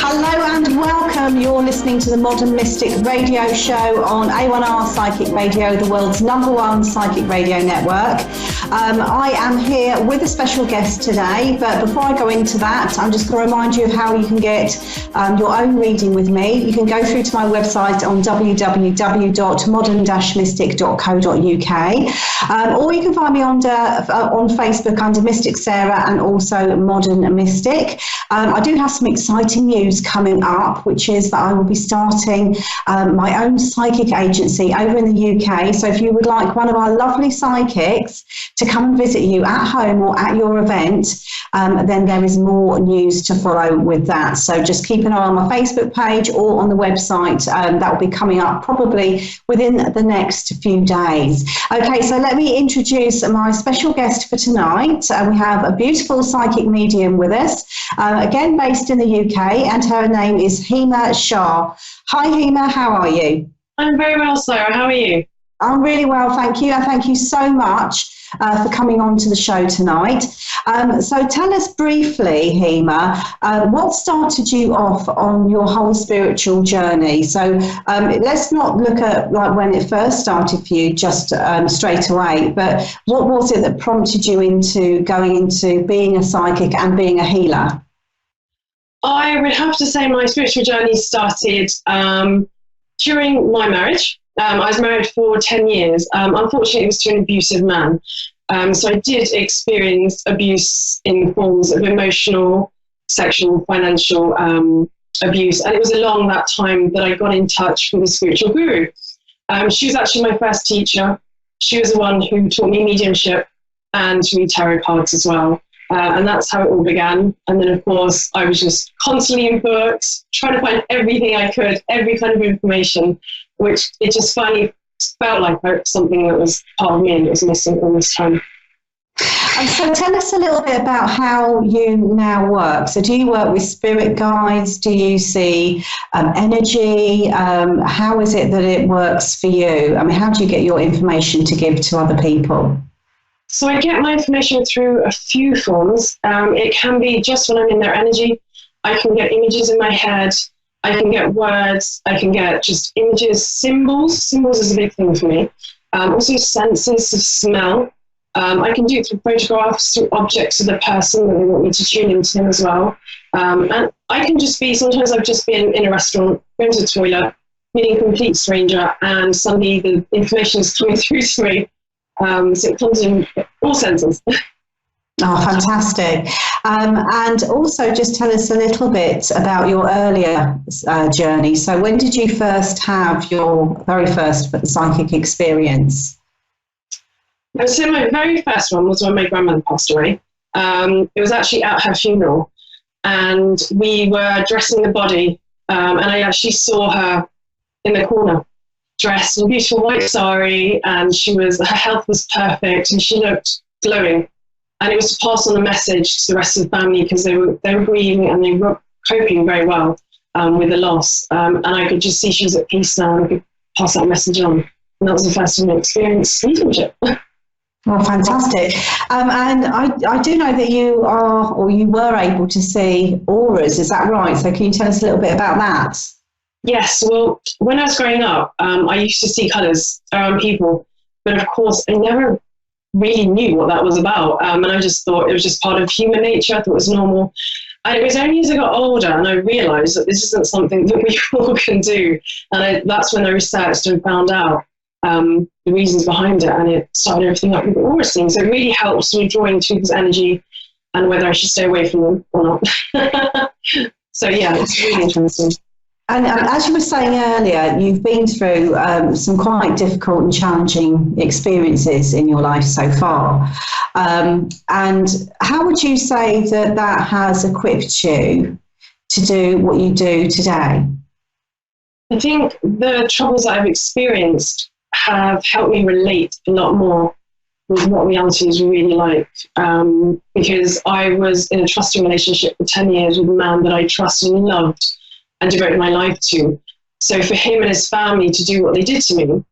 Hello and welcome. You're listening to the Modern Mystic radio show on A1R Psychic Radio, the world's #1 psychic radio network. I am here with a special guest today, but before I go into that, I'm just going to remind you of how you can get your own reading with me. You can go through to my website on www.modern-mystic.co.uk, or you can find me on Facebook under Mystic Saira and also Modern Mystic. I do have some exciting news coming up, which is that I will be starting my own psychic agency over in the UK. So if you would like one of our lovely psychics to come and visit you at home or at your event, then there is more news to follow with that. So just keep an eye on my Facebook page or on the website. That will be coming up probably within the next few days. Okay, so let me introduce my special guest for tonight. We have a beautiful psychic medium with us, again based in the UK, and her name is Hema Shah. Hi Hema, how are you? I'm very well, Saira. How are you? I'm really well, thank you. And thank you so much for coming on to the show tonight. So tell us briefly, Hema, what started you off on your whole spiritual journey? So let's not look at like when it first started for you just straight away, but what was it that prompted you into going into being a psychic and being a healer? I would have to say my spiritual journey started during my marriage. I was married for 10 years. Unfortunately, it was to an abusive man. So I did experience abuse in forms of emotional, sexual, financial abuse. And it was along that time that I got in touch with a spiritual guru. She was actually my first teacher. She was the one who taught me mediumship and to read tarot cards as well. And that's how it all began. And then, of course, I was just constantly in books, trying to find everything I could, every kind of information, which it just finally felt like something that was part of me and it was missing all this time. And so tell us a little bit about how you now work. So do you work with spirit guides? Do you see energy? How is it that it works for you? I mean, how do you get your information to give to other people? So I get my information through a few forms. It can be just when I'm in their energy. I can get images in my head. I can get words. I can get just images, symbols. Symbols is a big thing for me. Also senses of smell. I can do it through photographs, through objects of the person that they want me to tune into them as well. And I can just be, sometimes I've just been in a restaurant, going to the toilet, meeting a complete stranger, and suddenly the information is coming through to me. So it comes in all senses. Oh, fantastic. And also just tell us a little bit about your earlier journey. So when did you first have your very first psychic experience? So my very first one was when my grandmother passed away. It was actually at her funeral, and we were dressing the body, and I actually saw her in the corner, dressed in a beautiful white sari, and her health was perfect, and she looked glowing. And it was to pass on the message to the rest of the family because they were grieving and they were coping very well with the loss. And I could just see she was at peace now, and I could pass that message on. And that was the first time I experienced mediumship. Well, fantastic. And I do know that you are, or you were able to see auras. Is that right? So can you tell us a little bit about that? Yes, well, when I was growing up, I used to see colours around people, but of course I never really knew what that was about, and I just thought it was just part of human nature. I thought it was normal, and it was only as I got older and I realised that this isn't something that we all can do, and that's when I researched and found out the reasons behind it, and it started everything up with the aura thing. So it really helps me draw into people's energy and whether I should stay away from them or not. So yeah, it's really interesting. And as you were saying earlier, you've been through some quite difficult and challenging experiences in your life so far. And how would you say that has equipped you to do what you do today? I think the troubles that I've experienced have helped me relate a lot more with what reality is really like. Because I was in a trusting relationship for 10 years with a man that I trusted and loved and devoted my life to. So for him and his family to do what they did to me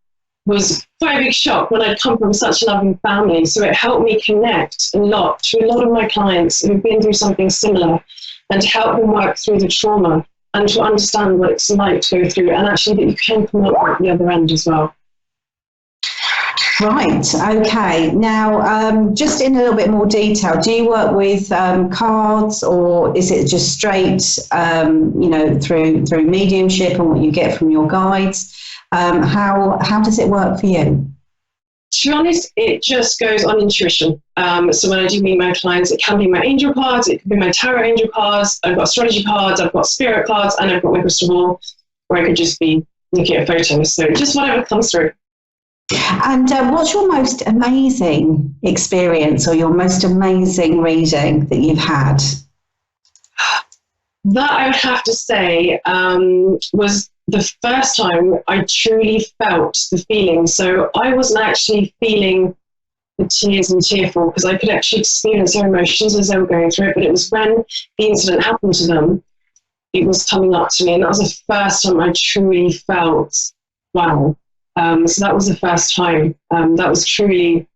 was quite a big shock when I'd come from such a loving family. So it helped me connect a lot to a lot of my clients who've been through something similar and to help them work through the trauma and to understand what it's like to go through, and actually that you can come out at the other end as well. Right, okay. Now, just in a little bit more detail, do you work with cards, or is it just straight, through mediumship and what you get from your guides? How does it work for you? To be honest, it just goes on intuition. So when I do meet my clients, it can be my angel cards, it can be my tarot angel cards, I've got astrology cards, I've got spirit cards, and I've got my crystal ball, or I could just be looking at photos. So just whatever comes through. And what's your most amazing experience or your most amazing reading that you've had? That I would have to say was the first time I truly felt the feeling. So I wasn't actually feeling the tears and tearful because I could actually experience their emotions as they were going through it. But it was when the incident happened to them, it was coming up to me. And that was the first time I truly felt, wow. So that was the first time. That was truly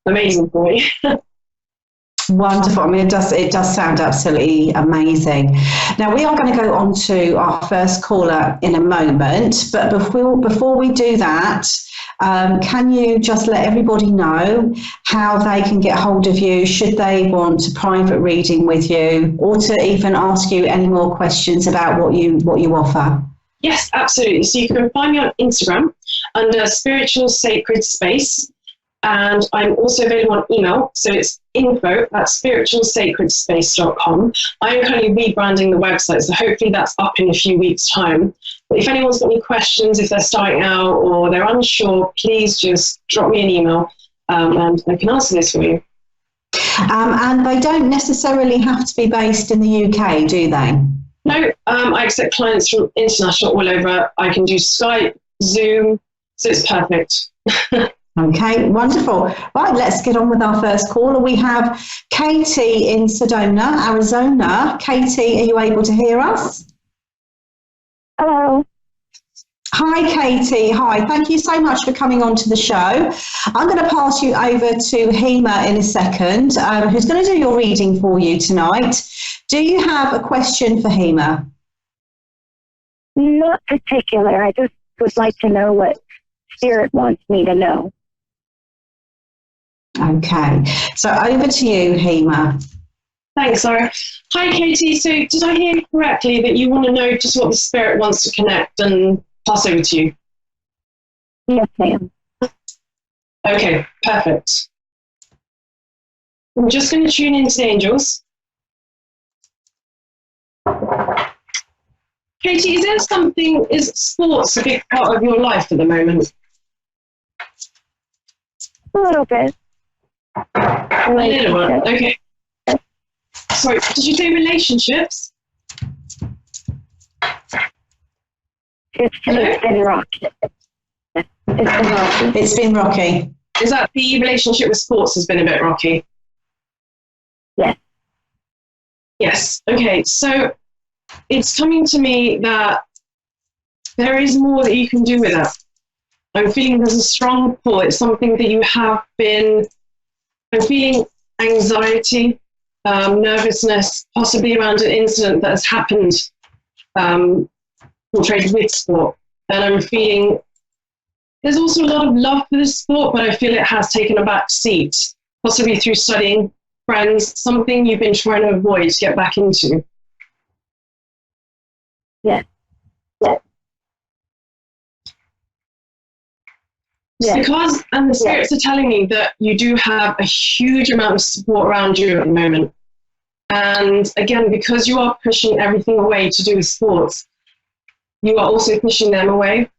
amazing for me. Wonderful. I mean, it does sound absolutely amazing. Now, we are going to go on to our first caller in a moment, but before we do that, can you just let everybody know how they can get hold of you should they want a private reading with you, or to even ask you any more questions about what you offer? Yes, absolutely. So you can find me on Instagram under Spiritual Sacred Space, and I'm also available on email. So it's info@spiritualsacredspace.com. I am currently rebranding the website, so hopefully that's up in a few weeks' time. But if anyone's got any questions, if they're starting out or they're unsure, please just drop me an email, and I can answer this for you. And they don't necessarily have to be based in the UK, do they? No, I accept clients from international all over. I can do Skype, Zoom, so it's perfect. Okay, wonderful. Right, let's get on with our first caller. We have Katie in Sedona, Arizona. Katie, are you able to hear us? Hello. Hi, Katie. Hi. Thank you so much for coming on to the show. I'm going to pass you over to Hema in a second, who's going to do your reading for you tonight. Do you have a question for Hema? Not particular. I just would like to know what Spirit wants me to know. Okay. So over to you, Hema. Thanks, Saira. Hi, Katie. So did I hear correctly that you want to know just what the Spirit wants to connect and pass over to you? Yes, ma'am. Okay, perfect. I'm just going to tune into the angels. Katie, is sports a big part of your life at the moment? A little bit. A little bit, okay. Sorry, did you say relationships? It's been rocky. It's been rocky. Is that the relationship with sports has been a bit rocky? Yes. Yes, okay. So it's coming to me that there is more that you can do with that. I'm feeling there's a strong pull. It's something that you have been, I'm feeling anxiety, nervousness, possibly around an incident that has happened portrayed with sport. And I'm feeling there's also a lot of love for this sport, but I feel it has taken a back seat, possibly through studying, friends, something you've been trying to avoid to get back into. Yes. Yes. Yes. Because, and the spirits are telling me that you do have a huge amount of support around you at the moment. And again, because you are pushing everything away to do with sports, you are also pushing them away.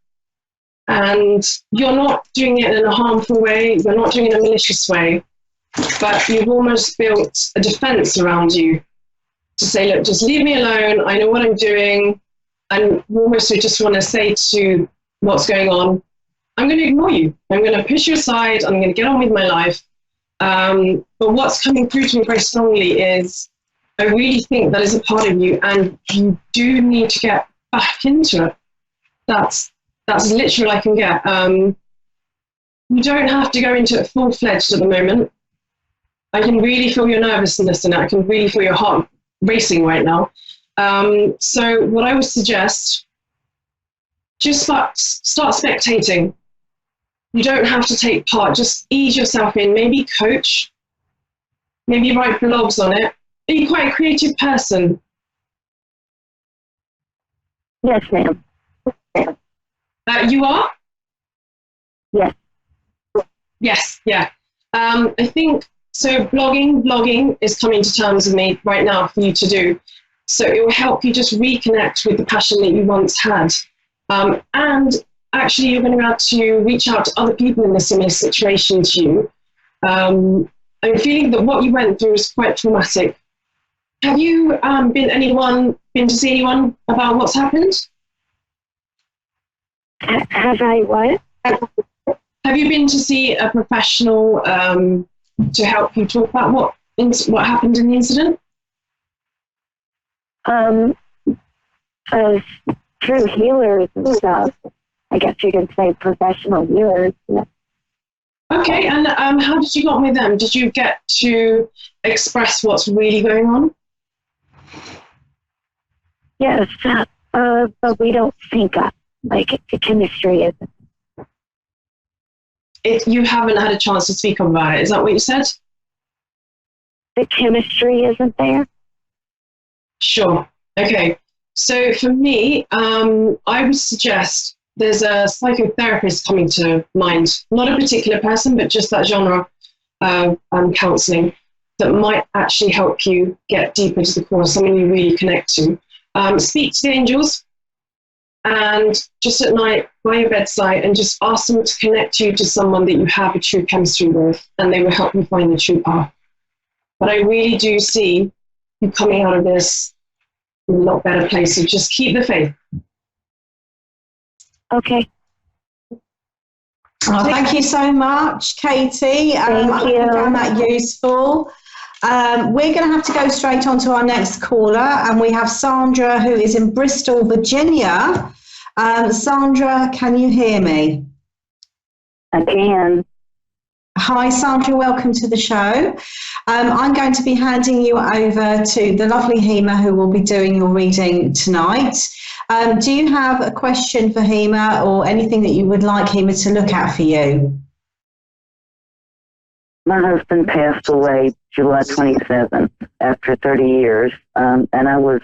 And you're not doing it in a harmful way, you're not doing it in a malicious way, but you've almost built a defense around you to say, look, just leave me alone, I know what I'm doing. And you almost just want to say to what's going on, I'm going to ignore you. I'm going to push you aside. I'm going to get on with my life. But what's coming through to me very strongly is I really think that is a part of you, and you do need to get back into it. That's literally all I can get. You don't have to go into it full-fledged at the moment. I can really feel your nervousness in it. I can really feel your heart racing right now. So what I would suggest, just start spectating. You don't have to take part. Just ease yourself in. Maybe coach. Maybe write blogs on it. Are you quite a creative person? Yes, ma'am. You are? Yes. Yes, yeah. I think, so blogging is coming to terms with me right now for you to do. So it will help you just reconnect with the passion that you once had. And actually, you're going to have to reach out to other people in a similar situation to you. I'm feeling that what you went through is quite traumatic. Have you been to see anyone about what's happened? Have I what? Have you been to see a professional to help you talk about what happened in the incident? True healers and stuff. I guess you can say professional healers. Yeah. Okay, and how did you get on with them? Did you get to express what's really going on? Yes, but we don't sync up. Like the chemistry isn't. You haven't had a chance to speak about it. Is that what you said? The chemistry isn't there. Sure. Okay. So for me, I would suggest there's a psychotherapist coming to mind, not a particular person, but just that genre of counseling that might actually help you get deeper to the core, someone you really connect to. Speak to the angels and just at night by your bedside and just ask them to connect you to someone that you have a true chemistry with, and they will help you find the true path. But I really do see you coming out of this in a lot better place. So just keep the faith. Okay. Oh, thank you so much, Katie. I hope you found that useful. We're going to have to go straight on to our next caller, and we have Sandra, who is in Bristol, Virginia. Sandra, can you hear me? I can. Hi, Sandra. Welcome to the show. I'm going to be handing you over to the lovely Hema, who will be doing your reading tonight. Do you have a question for Hema or anything that you would like Hema to look at for you? My husband passed away July 27th after 30 years, and I was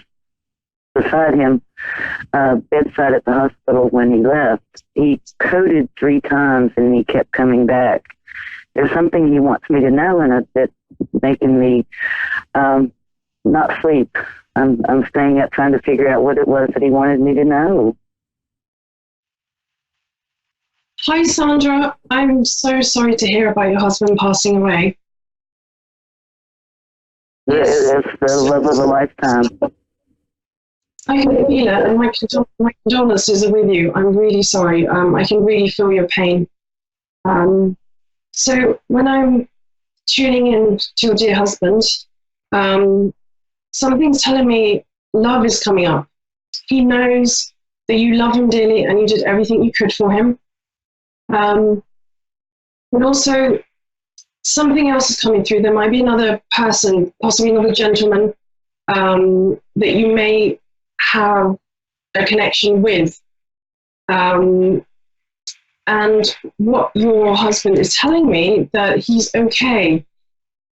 beside him, bedside at the hospital when he left. He coded 3 times and he kept coming back. There's something he wants me to know, and it's making me not sleep. I'm staying up trying to figure out what it was that he wanted me to know. Hi, Sandra. I'm so sorry to hear about your husband passing away. It's the love of a lifetime. I can feel it, and my condolences are with you. I'm really sorry. I can really feel your pain. So when I'm tuning in to your dear husband, something's telling me love is coming up. He knows that you love him dearly and you did everything you could for him. But also, something else is coming through. There might be another person, possibly another gentleman, that you may have a connection with. And what your husband is telling me, that he's okay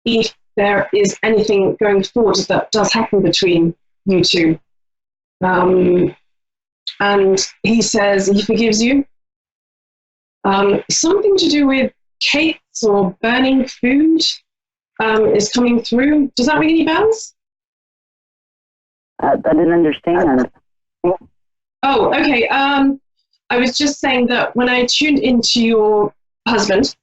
if there is anything going forward that does happen between you two. And he says he forgives you. Something to do with cakes or burning food is coming through. Does that ring any bells? I didn't understand. Oh, okay. I was just saying that when I tuned into your husband,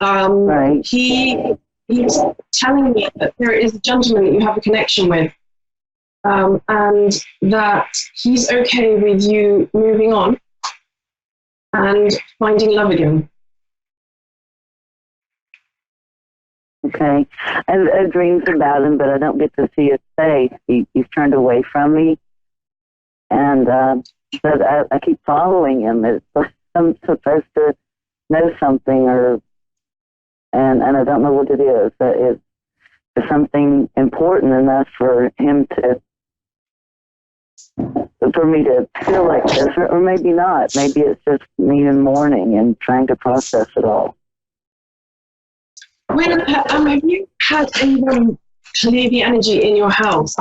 Right. he was telling me that there is a gentleman that you have a connection with, and that he's okay with you moving on and finding love again. Okay. I have dreams about him, but I don't get to see his face. He's turned away from me. And but I keep following him. It's like I'm supposed to know something, and I don't know what it is. It's something important enough for him to for me to feel like this, or maybe not. Maybe it's just me in mourning and trying to process it all. Have you had anyone clear the energy in your house?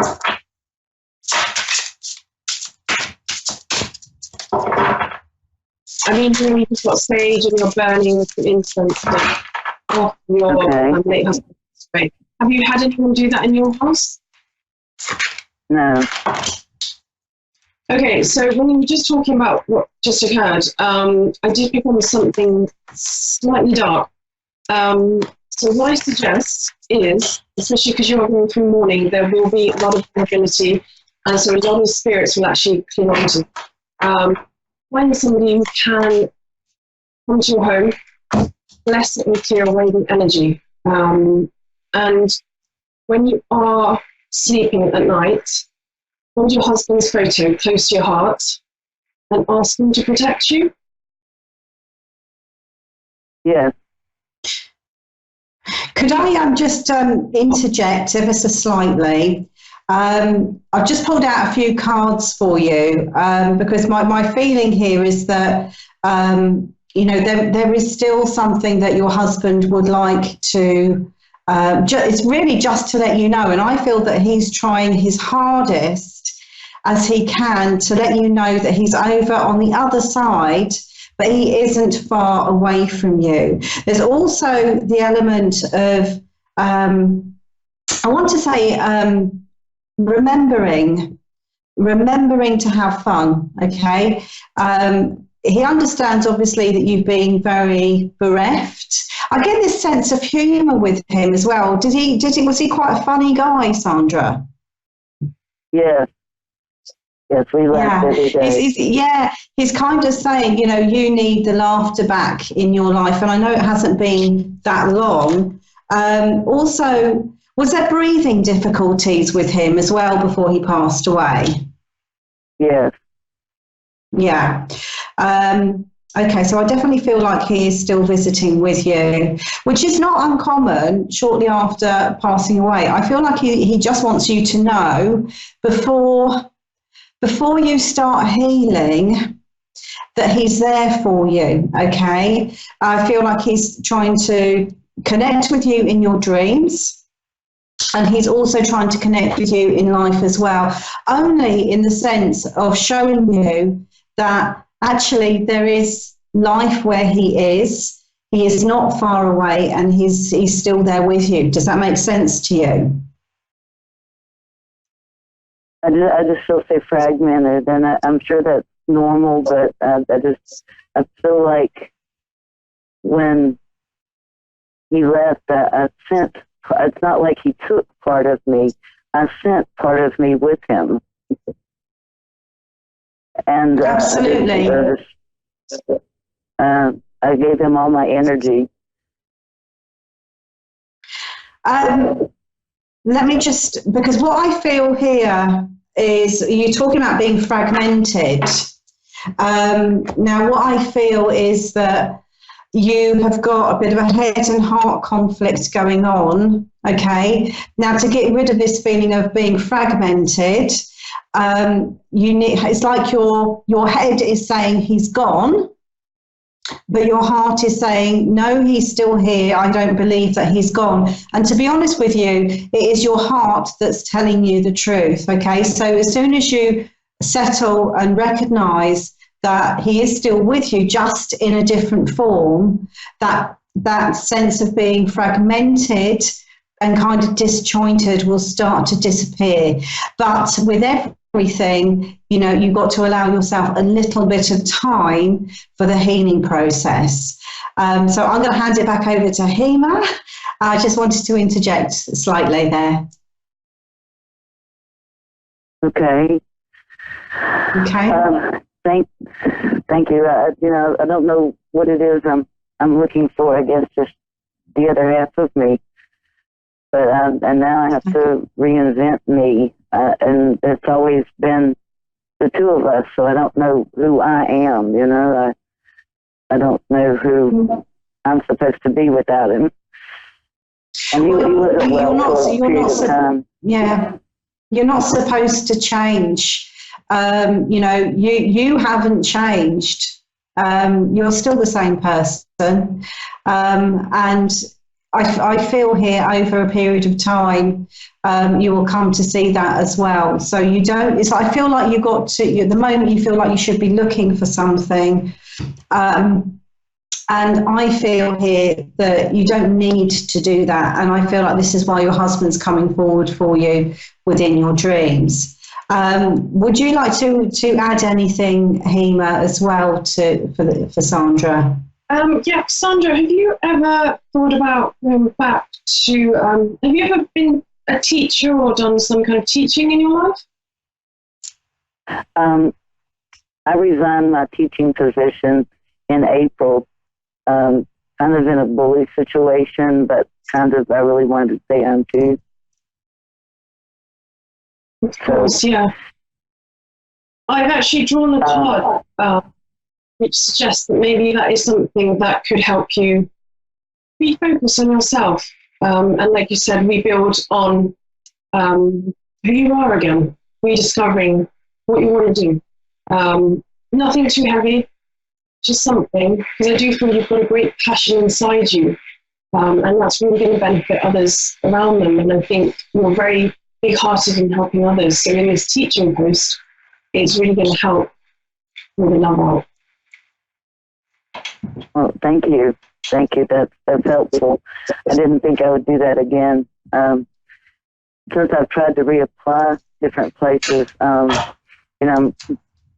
I mean, when you've got sage and you're burning, for instance, off your late husband's grave. Have you had anyone do that in your house? No. Okay, so when you were just talking about what just occurred, I did pick on something slightly dark. So what I suggest is, especially because you're going through mourning, there will be a lot of vulnerability, and so a lot of spirits will actually cling on to. Find somebody who can come to your home, bless it and clear away the energy. And when you are sleeping at night, hold your husband's photo close to your heart and ask him to protect you. Yes. Could I just interject ever so slightly? I've just pulled out a few cards for you because my feeling here is that, there is still something that your husband would like to, it's really just to let you know. And I feel that he's trying his hardest as he can to let you know that he's over on the other side, but he isn't far away from you. There's also the element of, I want to say, remembering to have fun, okay? He understands, obviously, that you've been very bereft. I get this sense of humour with him as well. Was he quite a funny guy, Sandra? Yes. Yes, we laugh every day. He's kind of saying, you need the laughter back in your life, and I know it hasn't been that long. Also, was there breathing difficulties with him as well before he passed away? Yes. Yeah. Okay, so I definitely feel like he is still visiting with you, which is not uncommon shortly after passing away. I feel like he just wants you to know before you start healing that he's there for you, okay? I feel like he's trying to connect with you in your dreams, and he's also trying to connect with you in life as well, only in the sense of showing you that actually there is life where he is. He is not far away, and he's still there with you. Does that make sense to you? I just feel so fragmented, and I'm sure that's normal, but I feel like when he left, I sent, it's not like he took part of me, I sent part of me with him. And absolutely. I gave him all my energy. Let me just, because what I feel here is you're talking about being fragmented. Now, what I feel is that you have got a bit of a head and heart conflict going on, okay? Now, to get rid of this feeling of being fragmented, it's like your head is saying he's gone, but your heart is saying, no, he's still here. I don't believe that he's gone. And to be honest with you, it is your heart that's telling you the truth, okay? So as soon as you settle and recognize that he is still with you, just in a different form, that sense of being fragmented and kind of disjointed will start to disappear. But with everything, you've got to allow yourself a little bit of time for the healing process. So I'm going to hand it back over to Hema. I just wanted to interject slightly there. Okay. Okay. Thank you. I don't know what it is I'm looking for. I guess just the other half of me. But and now I have to reinvent me, and it's always been the two of us. So I don't know who I am. I don't know who I'm supposed to be without him. And he wasn't well for a period of time. Yeah, you're not supposed to change. You know, you haven't changed. You're still the same person. And I feel here over a period of time, you will come to see that as well. So you don't, it's, I feel like you got to, at the moment you feel like you should be looking for something. And I feel here that you don't need to do that. And I feel like this is why your husband's coming forward for you within your dreams. Would you like to add anything, Hema, as well for Sandra? Yeah, Sandra, have you ever thought about going back to, have you ever been a teacher or done some kind of teaching in your life? I resigned my teaching position in April, kind of in a bully situation, but kind of I really wanted to stay home too. Of course, yeah. I've actually drawn a card which suggests that maybe that is something that could help you refocus on yourself. And like you said, rebuild on who you are again, rediscovering what you want to do. Nothing too heavy, just something, because I do feel you've got a great passion inside you, and that's really going to benefit others around them. And I think you're very big-hearted in helping others. So in this teaching post, it's really going to help with the love out. Well, thank you. Thank you. That's helpful. I didn't think I would do that again. Since I've tried to reapply different places, you know, I'm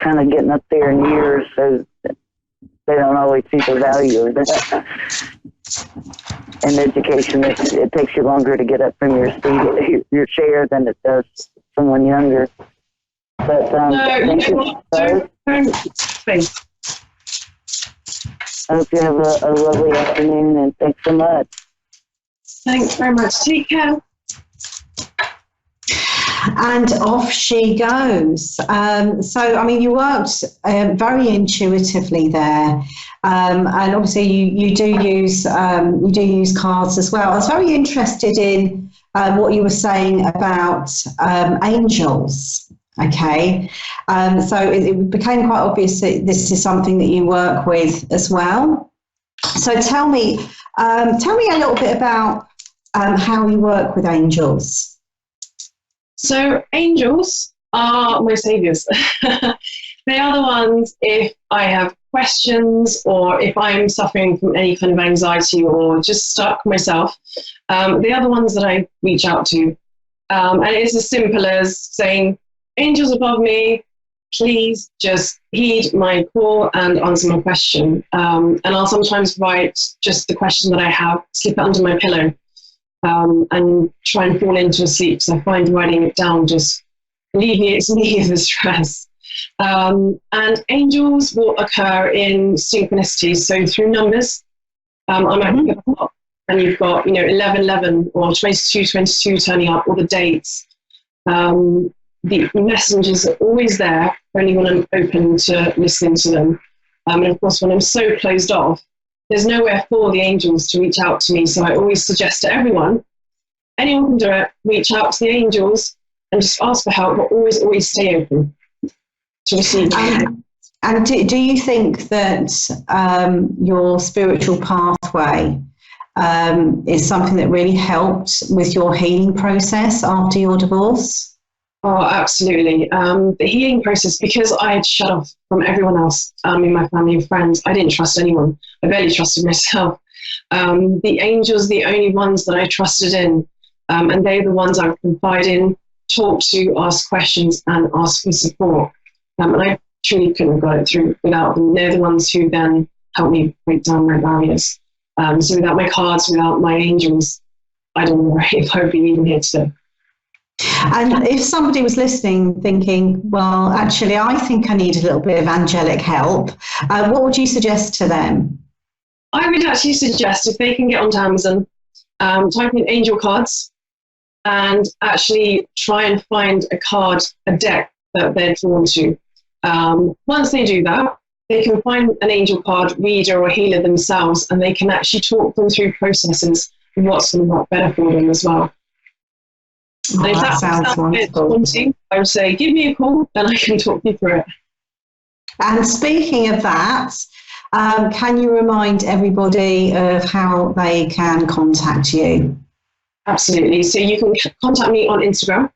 kind of getting up there in years, so they don't always see the value of that. In education, it takes you longer to get up from your seat, your chair, than it does someone younger. But thank you both. I hope you have a lovely afternoon, and thanks so much. Thanks very much. Take care. And off she goes. So, I mean, you worked very intuitively there, and obviously you do use cards as well. I was very interested in what you were saying about angels. Okay, so it became quite obvious that this is something that you work with as well. So tell me a little bit about how you work with angels. So angels are my saviors. They are the ones, if I have questions or if I'm suffering from any kind of anxiety or just stuck myself, they are the ones that I reach out to. And it's as simple as saying, angels above me, please just heed my call and answer my question. And I'll sometimes write just the question that I have, slip it under my pillow, and try and fall into a sleep. So I find writing it down just alleviates me of the stress. And angels will occur in synchronicities, so through numbers. I might pick up a clock and you've got, 1111 or 2222 turning up, or the dates. The messengers are always there, only when I'm open to listening to them. And of course, when I'm so closed off, there's nowhere for the angels to reach out to me. So I always suggest to everyone, anyone can do it, reach out to the angels and just ask for help, but always stay open to receive. And do you think that your spiritual pathway is something that really helped with your healing process after your divorce? Oh, absolutely. The healing process, because I had shut off from everyone else in my family and friends, I didn't trust anyone. I barely trusted myself. The angels, the only ones that I trusted in, and they're the ones I would confide in, talk to, ask questions, and ask for support. And I truly couldn't have got it through without them. They're the ones who then helped me break down my barriers. So without my cards, without my angels, I don't know if I would be even here today. And if somebody was listening thinking, well, actually, I think I need a little bit of angelic help, what would you suggest to them? I would actually suggest if they can get onto Amazon, type in angel cards and actually try and find a deck that they're drawn to. Once they do that, they can find an angel card reader or healer themselves, and they can actually talk them through processes and what's going to work better for them as well. And if that sounds wonderful. I would say, give me a call, and I can talk you through it. And speaking of that, can you remind everybody of how they can contact you? Absolutely. So you can contact me on Instagram.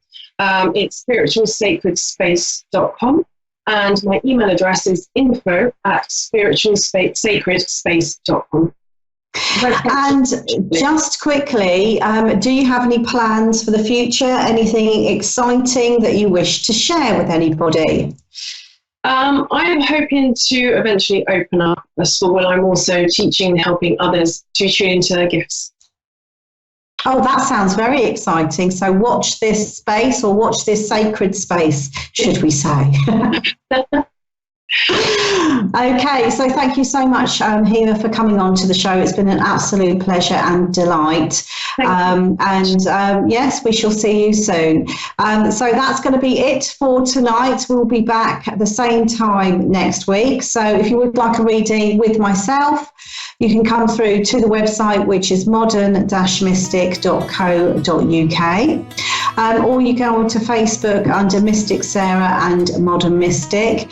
It's spiritualsacredspace.com. And my email address is info@spiritualsacredspace.com. And just quickly, do you have any plans for the future? Anything exciting that you wish to share with anybody? I am hoping to eventually open up a school where I'm also teaching and helping others to tune into their gifts. Oh, that sounds very exciting. So watch this space, or watch this sacred space, should we say. Okay, so thank you so much, Hema, for coming on to the show. It's been an absolute pleasure and delight. Yes, we shall see you soon. So that's going to be it for tonight. We'll be back at the same time next week. So if you would like a reading with myself, you can come through to the website, which is modern-mystic.co.uk, or you go onto Facebook under Mystic Saira and Modern Mystic.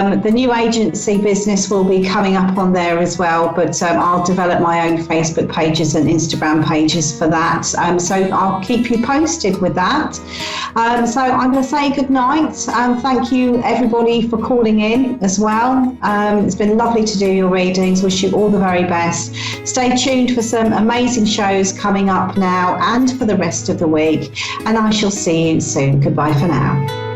The new agency business will be coming up on there as well, but I'll develop my own Facebook pages and Instagram pages for that. So I'll keep you posted with that. So I'm going to say good night. Thank you, everybody, for calling in as well. It's been lovely to do your readings. Wish you all the very best. Stay tuned for some amazing shows coming up now and for the rest of the week. And I shall see you soon. Goodbye for now.